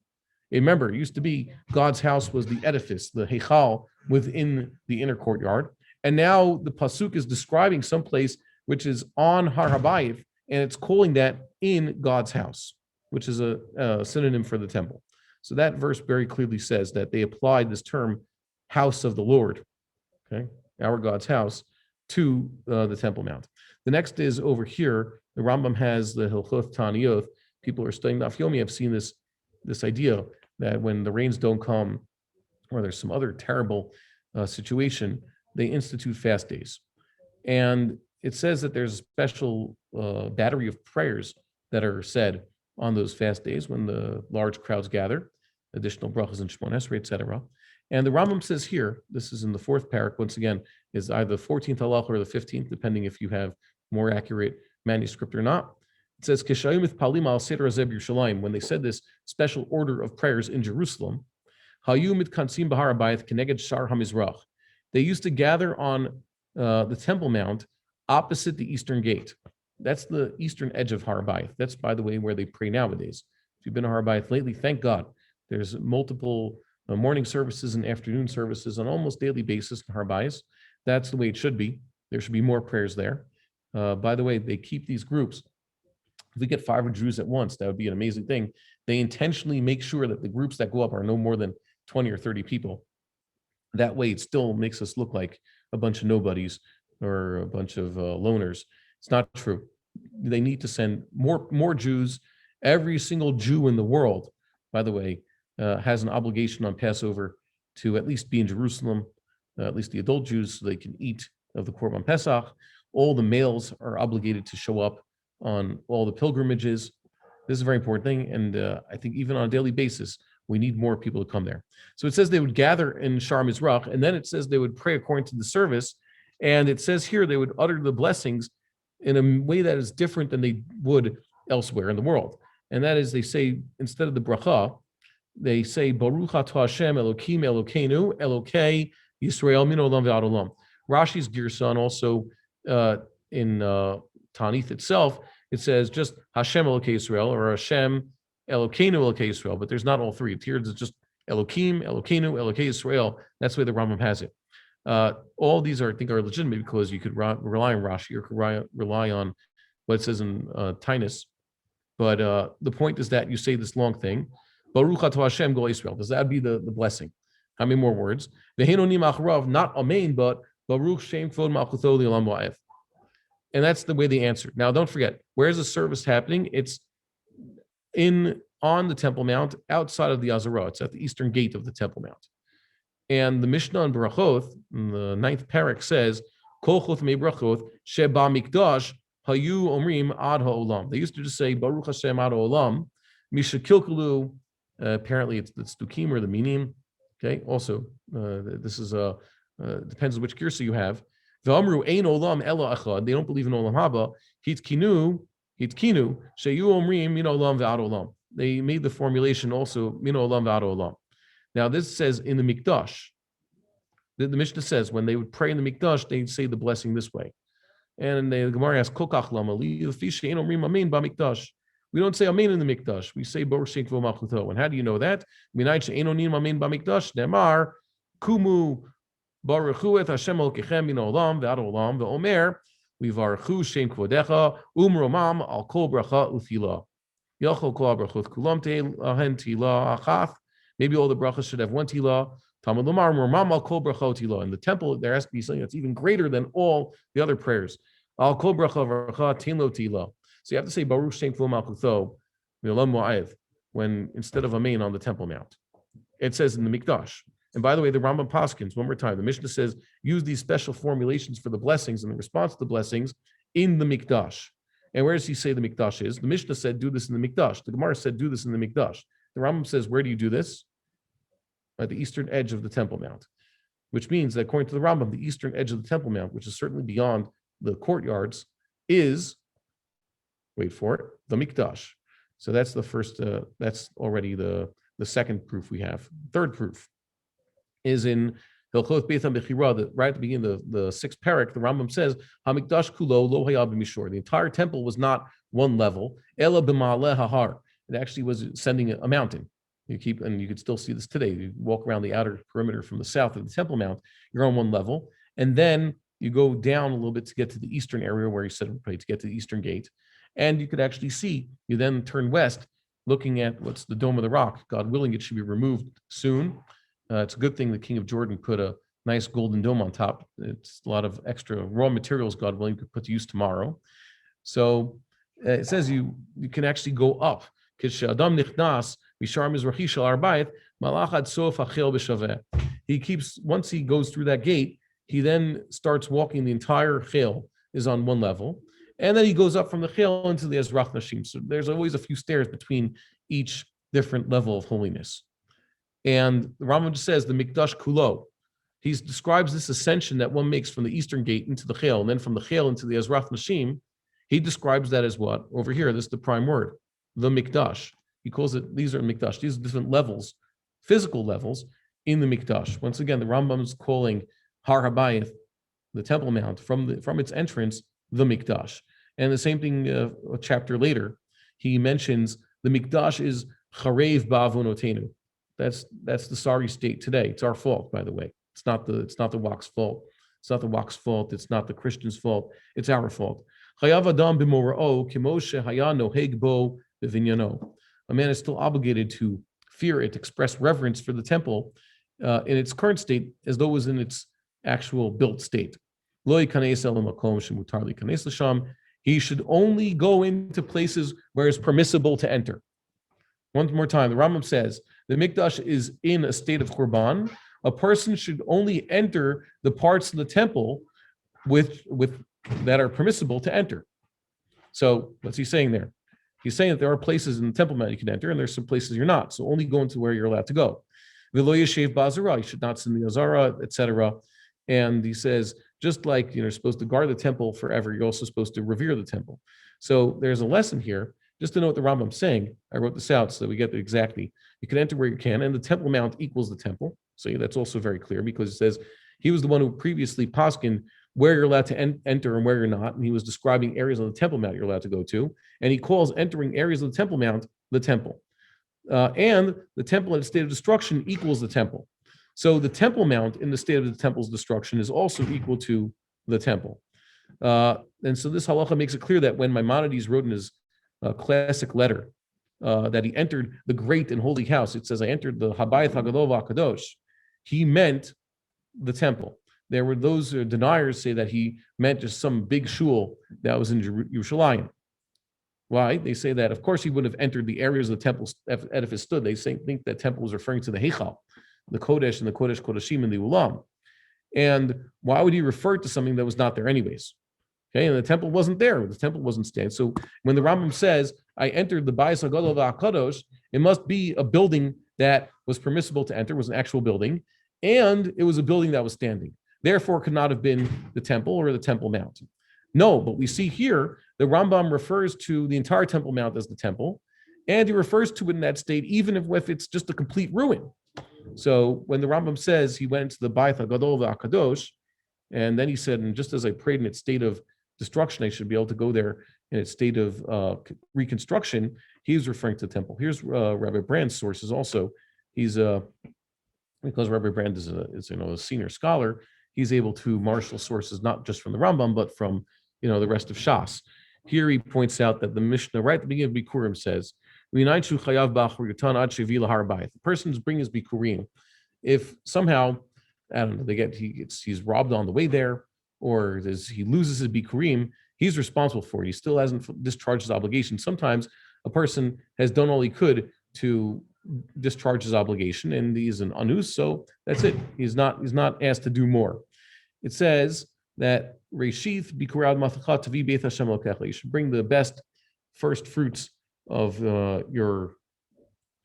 Speaker 1: Remember, it used to be God's house was the edifice, the Heichal, within the inner courtyard. And now the Pasuk is describing some place which is on Har HaBayit, and it's calling that in God's house, which is a synonym for the temple. So that verse very clearly says that they applied this term, house of the Lord, okay, our God's house, to the Temple Mount. The next is over here. The Rambam has the Hilchot Taniyot. People are studying Daf Yomi. I've seen this idea that when the rains don't come, or there's some other terrible situation, they institute fast days. And it says that there's a special battery of prayers that are said on those fast days when the large crowds gather, additional brachas and Shemon Esrei, etc. And the Rambam says here, this is in the fourth parak, once again, is either the 14th halacha or the 15th, depending if you have more accurate manuscript or not. It says, when they said this special order of prayers in Jerusalem, they used to gather on the Temple Mount opposite the eastern gate. That's the eastern edge of Har HaBayit. That's, by the way, where they pray nowadays. If you've been to Har HaBayit lately, thank God. There's multiple morning services and afternoon services on almost daily basis in Har HaBayit. That's the way it should be. There should be more prayers there. By the way, they keep these groups If we get 500 Jews at once, that would be an amazing thing. They intentionally make sure that the groups that go up are no more than 20 or 30 people. That way, it still makes us look like a bunch of nobodies or a bunch of loners. It's not true. They need to send more Jews. Every single Jew in the world, by the way, has an obligation on Passover to at least be in Jerusalem, at least the adult Jews, so they can eat of the Korban Pesach. All the males are obligated to show up on all the pilgrimages. This is a very important thing, and I think even on a daily basis, we need more people to come there. So it says they would gather in Shar Mizrach, and then it says they would pray according to the service, and it says here they would utter the blessings in a way that is different than they would elsewhere in the world. And that is, they say, instead of the bracha, they say, Baruch atah Hashem Elokim Elokeinu Elokei Yisrael min olam v'ad olam. Rashi's Girsan also in Tanith itself, it says just Hashem Elokei Yisrael or Hashem Elokeinu Elokei Yisrael, but there's not all three. Here it's just Elokim, Elokeinu, Elokei Yisrael. That's the way the Rambam has it. All these are, I think, are legitimate because you could rely on Rashi or could rely on what it says in Tainus. But the point is that you say this long thing, Baruch atah Hashem Gol Yisrael. Does that be the blessing? How many more words? Not Amen, but Baruch Shem Kvod Malchutho Li'olam Va'ed. And that's the way they answered. Now, don't forget, where's the service happening? It's on the Temple Mount, outside of the Azarah. It's at the eastern gate of the Temple Mount. And the Mishnah in Berachot, in the 9th parak, says, Kol Chotmei Berachot Sheba Mikdash Hayu Omrim Ad Ha'olam. They used to just say Baruch Hashem Ad Ha'olam. Misha Kilkulu. Apparently, it's Dukim or the Minim. Okay. Also, this is depends on which girsa you have. V'amru ein olam ela achad. They don't believe in olam haba. Hitkinu sheyu omrim min olam v'ad olam. They made the formulation also min olam v'ad olam. Now this says in the mikdash. The Mishnah says when they would pray in the mikdash, they'd say the blessing this way. And the Gemara asks, Kokach lama li l'fish ein omrim amen b'mikdash. We don't say amen in the mikdash. We say Baruch Shem Kvod Malchutho. And how do you know that? Minayt she'ein onim amen b'mikdash. Nemar kumu baruchu et Hashem Elokechem min olam v'ad olam ve'omer vivaruchu Shem Kvodecha umromam al kol bracha u'tila. Yachol kol brachot kulam te'hen tila achach. Maybe all the brachas should have one tila. Talmud lomar umromam al kol bracha tila. In the temple, there has to be something that's even greater than all the other prayers. Al kol bracha v'racha tin lo tila. So you have to say Baruch Shem Kvod Malchutho Mi'olam Va'ed when instead of Amen on the Temple Mount. It says in the Mikdash. And by the way, the Rambam Paskins, one more time, the Mishnah says use these special formulations for the blessings and the response to the blessings in the Mikdash. And where does he say the Mikdash is? The Mishnah said do this in the Mikdash. The Gemara said do this in the Mikdash. The Rambam says where do you do this? At the eastern edge of the Temple Mount, which means that according to the Rambam, the eastern edge of the Temple Mount, which is certainly beyond the courtyards, is wait for it, the Mikdash. So that's the first, that's already the second proof we have. Third proof is in Hilchot Beit HaBechira, right at the beginning of the 6th parak, the Rambam says, HaMikdash kulo lo haya b'mishor. The entire temple was not one level, ela b'ma'aleh hahar. It actually was ascending a mountain. You could still see this today. You walk around the outer perimeter from the south of the Temple Mount, you're on one level, and then you go down a little bit to get to the eastern area where you said to get to the eastern gate. And you could actually see, you then turn west, looking at what's the Dome of the Rock. God willing, it should be removed soon. It's a good thing the King of Jordan put a nice golden dome on top. It's a lot of extra raw materials, God willing, could put to use tomorrow. So it says you can actually go up. He keeps, once he goes through that gate, he then starts walking. The entire chel is on one level. And then he goes up from the chel into the Ezrach Nashim. So there's always a few stairs between each different level of holiness. And the Rambam says the Mikdash Kulo. He describes this ascension that one makes from the eastern gate into the chel, and then from the chel into the Ezrach Nashim. He describes that as what? Over here, this is the prime word, the Mikdash. He calls it, these are Mikdash. These are different levels, physical levels in the Mikdash. Once again, the Rambam is calling Har HaBayit, the Temple Mount, from its entrance, the Mikdash. And the same thing a chapter later, he mentions the Mikdash is Charev Ba'avonotenu. That's the sorry state today. It's our fault, by the way. It's not the Wak's fault. It's not the Wak's fault. It's not the Christian's fault. It's our fault. Chayav adam b'mora'o kimoshe haya noheg bo b'vinyano. A man is still obligated to fear it, express reverence for the temple in its current state, as though it was in its actual built state. He should only go into places where it's permissible to enter. One more time, the Rambam says the Mikdash is in a state of Korban. A person should only enter the parts of the temple with that are permissible to enter. So what's he saying there? He's saying that there are places in the Temple Mount you can enter, and there's some places you're not. So only go into where you're allowed to go. V'lo yeshev ba'azara, you should not sin the azara, etc. And he says, just like you're supposed to guard the temple forever, you're also supposed to revere the temple. So there's a lesson here. Just to know what the Rambam's saying, I wrote this out so that we get it exactly. You can enter where you can, and the Temple Mount equals the temple. So that's also very clear because it says he was the one who previously poskined where you're allowed to enter and where you're not. And he was describing areas on the Temple Mount you're allowed to go to. And he calls entering areas of the Temple Mount the temple. And the temple in a state of destruction equals the temple. So the Temple Mount in the state of the temple's destruction is also equal to the temple. And so this halacha makes it clear that when Maimonides wrote in his classic letter that he entered the great and holy house, it says, I entered the Habayit HaGadol VaKadosh. He meant the temple. There were those deniers say that he meant just some big shul that was in Yerushalayim. Why? They say that, of course, he would have entered the areas of the temple edifice stood. They think that temple was referring to the Heichal, the Kodesh and the Kodesh Kodashim and the Ulam. And why would he refer to something that was not there anyways? Okay, and the temple wasn't there. The temple wasn't standing. So when the Rambam says, I entered the Bayis HaGadol VaKadosh, it must be a building that was permissible to enter, was an actual building, and it was a building that was standing. Therefore, could not have been the temple or the Temple Mount. No, but we see here, the Rambam refers to the entire Temple Mount as the temple, and he refers to it in that state, even if it's just a complete ruin. So when the Rambam says he went to the Bayis HaGadol VaKadosh, and then he said, and just as I prayed in its state of destruction, I should be able to go there in its state of reconstruction, he's referring to the temple. Here's Rabbi Brand's sources also. He's because Rabbi Brand is a senior scholar, he's able to marshal sources not just from the Rambam, but from the rest of Shas. Here he points out that the Mishnah right at the beginning of Bikurim says, the person's bringing his Bikurim. If somehow, I don't know, he's robbed on the way there, or he loses his Bikurim, he's responsible for it. He still hasn't discharged his obligation. Sometimes a person has done all he could to discharge his obligation, and he's an anus, so that's it. He's not asked to do more. It says that Reshith Bikurad Matachat Tavi Beit Hashem Lokecha. You should bring the best first fruits of your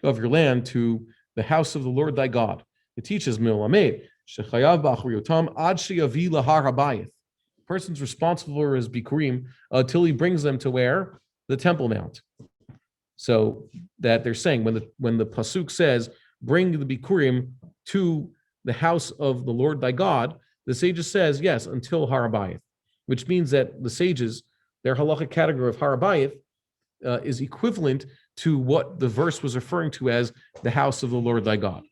Speaker 1: land to the house of the Lord thy God. It teaches Milamed Shechayav B'Achriotam Ad Sheyavi Lahar Habayith. Person's responsible for his Bikurim until he brings them to where? The Temple Mount. So that they're saying when the pasuk says, bring the Bikurim to the house of the Lord thy God, the sages says, yes, until Harabayith, which means that the sages, their halachic category of Harabayith is equivalent to what the verse was referring to as the house of the Lord thy God.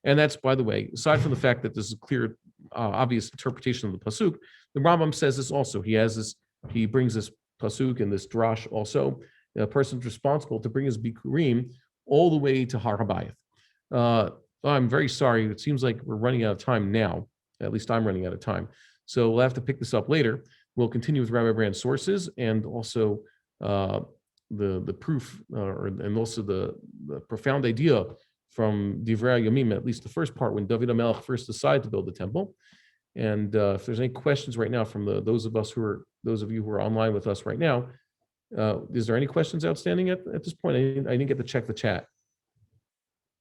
Speaker 1: And that's, by the way, aside from the fact that this is a clear, obvious interpretation of the pasuk, the Rambam says this also. He brings this pasuk and this drash also. A person's responsible to bring his Bikurim all the way to Har Habayith. I'm very sorry. It seems like we're running out of time now. At least I'm running out of time. So we'll have to pick this up later. We'll continue with Rabbi Brand's sources and also the proof and also the profound idea from Divrei Yamim, at least the first part, when David HaMelech first decided to build the temple. And if there's any questions right now from those of you who are online with us right now, is there any questions outstanding at this point? I didn't get to check the chat.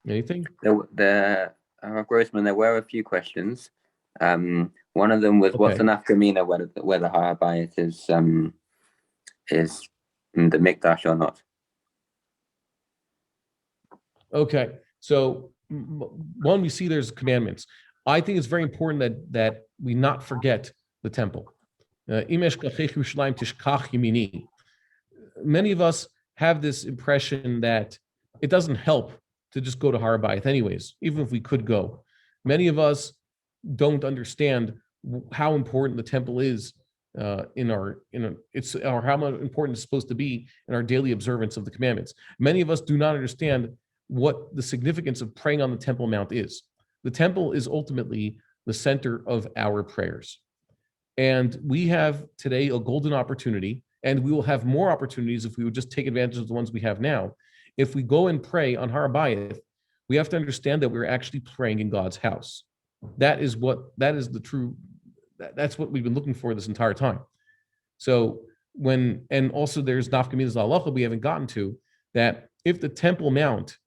Speaker 1: Anything?
Speaker 2: Grossman, there were a few questions. One of them was, what's an nafkamina whether Har Habayit is in the Mikdash or not? Okay,
Speaker 1: so one, we see there's commandments. I think it's very important that we not forget the temple. Many of us have this impression that it doesn't help to just go to Har Habayit anyways, even if we could go. Many of us don't understand how important the temple is how important it's supposed to be in our daily observance of the commandments. Many of us do not understand what the significance of praying on the Temple Mount is. The temple is ultimately the center of our prayers. And we have today a golden opportunity, and we will have more opportunities if we would just take advantage of the ones we have now. If we go and pray on Har HaBayit, we have to understand that we're actually praying in God's house. That's what we've been looking for this entire time. So and also there's nafkaminas halacha we haven't gotten to, that if the Temple Mount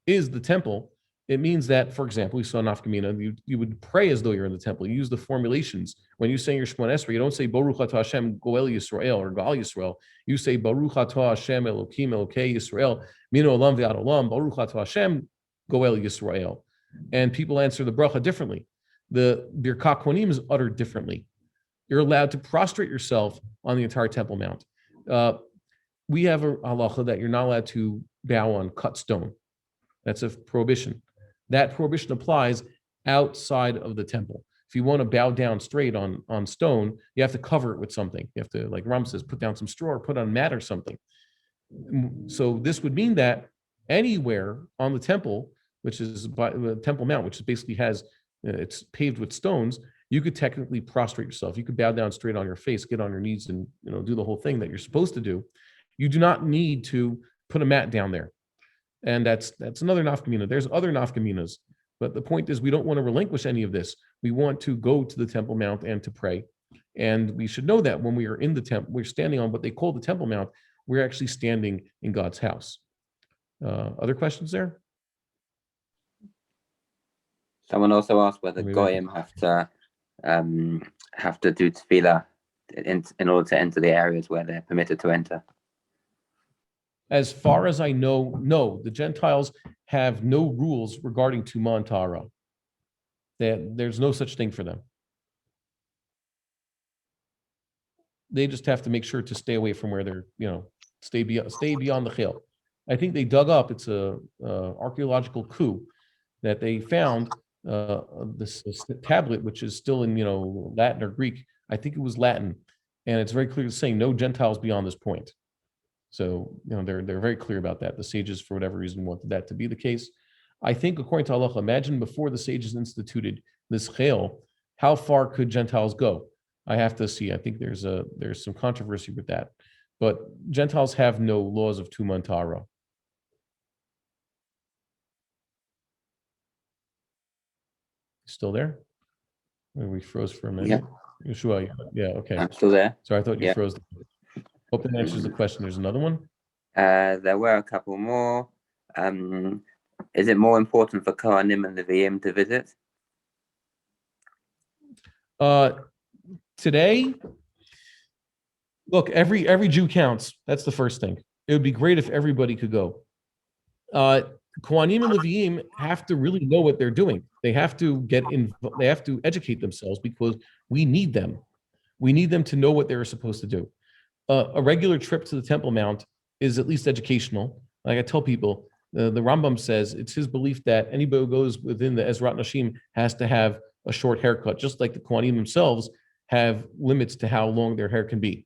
Speaker 1: is the temple, it means that, for example, we saw nafkamina, you would pray as though you're in the temple. You use the formulations. When you say your Shemon Esrei, you don't say Baruch Atah Hashem Goel Yisrael or Gal Yisrael. You say Baruch Atah Hashem Elokim Elokei Yisrael Mino Olam Ve'ad Olam Baruch Atah Hashem Goel Yisrael. And people answer the bracha differently. The Birkat Kohanim is uttered differently. You're allowed to prostrate yourself on the entire Temple Mount. We have a halacha that you're not allowed to bow on cut stone. That's a prohibition. That prohibition applies outside of the temple. If you want to bow down straight on stone, you have to cover it with something. You have to, like Ram says, put down some straw or put on a mat or something. So this would mean that anywhere on the temple, which is by the Temple Mount, which basically has, it's paved with stones, you could technically prostrate yourself. You could bow down straight on your face, get on your knees, and do the whole thing that you're supposed to do. You do not need to put a mat down there. And that's another nafkamina. There's other nafkaminas, but the point is we don't want to relinquish any of this. We want to go to the Temple Mount and to pray. And we should know that when we are in the temple, we're standing on what they call the Temple Mount. We're actually standing in God's house. Other questions there?
Speaker 2: Someone also asked whether goyim have to do tefillah in order to enter the areas where they're permitted to enter.
Speaker 1: As far as I know, no. The Gentiles have no rules regarding Tumah and Tahara. There's no such thing for them. They just have to make sure to stay away from where they're, stay beyond the chil. I think they dug up, it's a archaeological coup that they found this tablet, which is still in, Latin or Greek. I think it was Latin. And it's very clear saying no Gentiles beyond this point. So, they're very clear about that. The sages, for whatever reason, wanted that to be the case. I think, according to halacha, imagine before the sages instituted this chel, how far could Gentiles go? I have to see. I think there's some controversy with that. But Gentiles have no laws of Tumah and Tahara. Still there? We froze for a minute. Yeah. Yeshua, yeah, okay.
Speaker 2: I'm still there.
Speaker 1: Sorry, I thought you froze. Hope that answers the question. There's another one.
Speaker 2: There were a couple more. Is it more important for Kohanim and Leviim to visit?
Speaker 1: Today, look, every Jew counts. That's the first thing. It would be great if everybody could go. Kohanim and Leviim have to really know what they're doing. They have to they have to educate themselves because we need them. We need them to know what they're supposed to do. A regular trip to the Temple Mount is at least educational. Like I tell people, the Rambam says it's his belief that anybody who goes within the Ezrat Nashim has to have a short haircut, just like the Kohanim themselves have limits to how long their hair can be.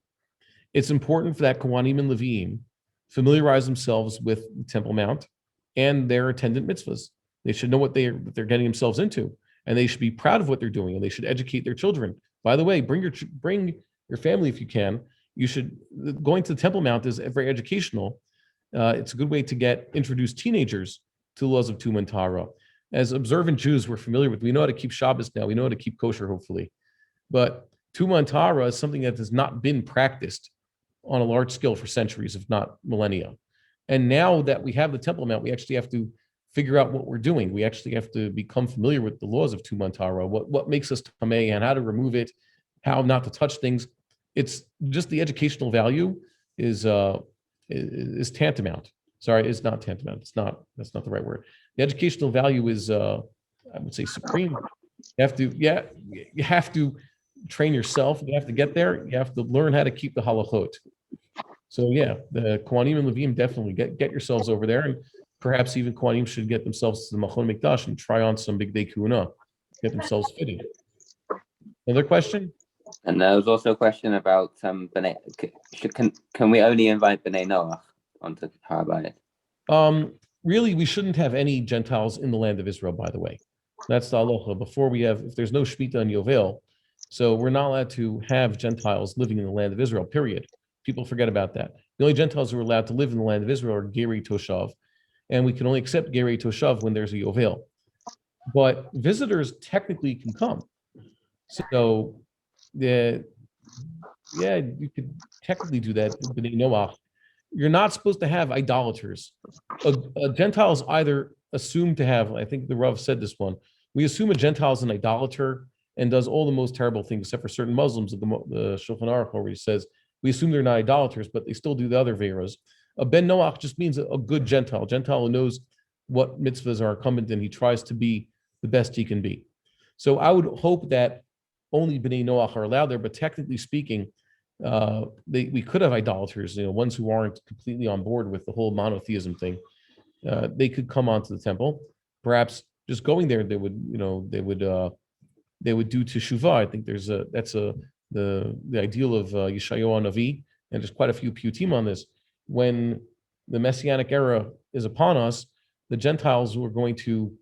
Speaker 1: It's important for that Kohanim and Leviim familiarize themselves with the Temple Mount and their attendant mitzvahs. They should know what they're getting themselves into, and they should be proud of what they're doing, and they should educate their children. By the way, bring your family if you can. You should, going to the Temple Mount is very educational. It's a good way to get introduced teenagers to the laws of Tumah and Tahara. As observant Jews, we're familiar with, we know how to keep Shabbos now, we know how to keep kosher, hopefully. But Tumah and Tahara is something that has not been practiced on a large scale for centuries, if not millennia. And now that we have the Temple Mount, we actually have to figure out what we're doing. We actually have to become familiar with the laws of Tumah and Tahara, what makes us tamei and how to remove it, how not to touch things. It's just the educational value is tantamount. Sorry, it's not tantamount. That's not the right word. The educational value is, I would say, supreme. You have to train yourself. You have to get there. You have to learn how to keep the halachot. So the Kohanim and Leviim definitely get yourselves over there, and perhaps even Kohanim should get themselves to the Machon Mikdash and try on some big day kuna, get themselves fitted. Another question?
Speaker 2: And there was also a question about B'nai, can we only invite B'nai Noach onto Har HaBayit?
Speaker 1: Really, we shouldn't have any Gentiles in the land of Israel, by the way. That's the halacha. Before we have, if there's no Shemitah and Yovel, so we're not allowed to have Gentiles living in the land of Israel, period. People forget about that. The only Gentiles who are allowed to live in the land of Israel are Geri Toshav, and we can only accept Geri Toshav when there's a Yovel. But visitors technically can come. So, yeah, you could technically do that, B'nai Noach. You're not supposed to have idolaters. A Gentile is either assumed to have, I think the Rav said this one, we assume a Gentile is an idolater and does all the most terrible things, except for certain Muslims. The Shulchan Aruch already says, we assume they're not idolaters, but they still do the other veras. A Ben Noach just means a good Gentile who knows what mitzvahs are incumbent and he tries to be the best he can be. So I would hope that only B'nai Noach are allowed there, but technically speaking, we could have idolaters, ones who aren't completely on board with the whole monotheism thing. They could come onto the temple. Perhaps just going there, they would do teshuvah. I think that's the ideal of Yeshayahu Navi, and there's quite a few piyutim on this. When the Messianic era is upon us, the Gentiles were going to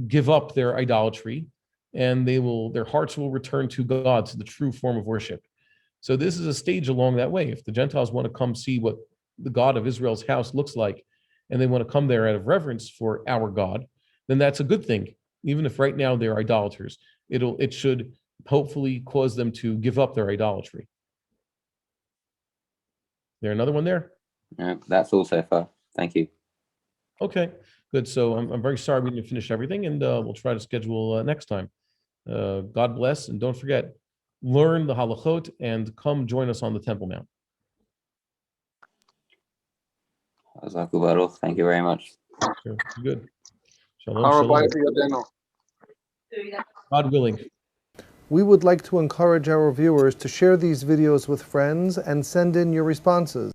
Speaker 1: give up their idolatry, and their hearts will return to God, to the true form of worship. So this is a stage along that way. If the Gentiles want to come see what the God of Israel's house looks like, and they want to come there out of reverence for our God, then that's a good thing. Even if right now they're idolaters, it should hopefully cause them to give up their idolatry. There another one there?
Speaker 2: Yeah, that's all so far. Thank you.
Speaker 1: Okay, good. So I'm very sorry we didn't finish everything, and we'll try to schedule next time. God bless, and don't forget, learn the halachot and come join us on the Temple Mount.
Speaker 2: Thank you very much.
Speaker 1: Sure. Good. Shalom, shalom. God willing.
Speaker 3: We would like to encourage our viewers to share these videos with friends and send in your responses.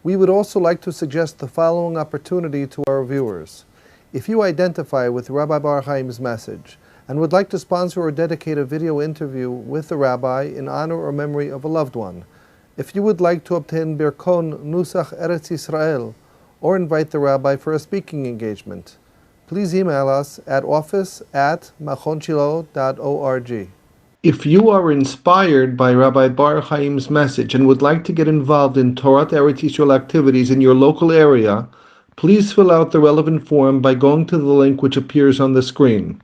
Speaker 3: We would also like to suggest the following opportunity to our viewers. If you identify with Rabbi Bar-Hayim's message and would like to sponsor or dedicate a video interview with the rabbi in honor or memory of a loved one, if you would like to obtain Birkon Nusach Eretz Yisrael or invite the rabbi for a speaking engagement, please email us at office@machonshilo.org. If you are inspired by Rabbi Bar-Hayim's message and would like to get involved in Torah Eretz Yisrael activities in your local area, please fill out the relevant form by going to the link which appears on the screen.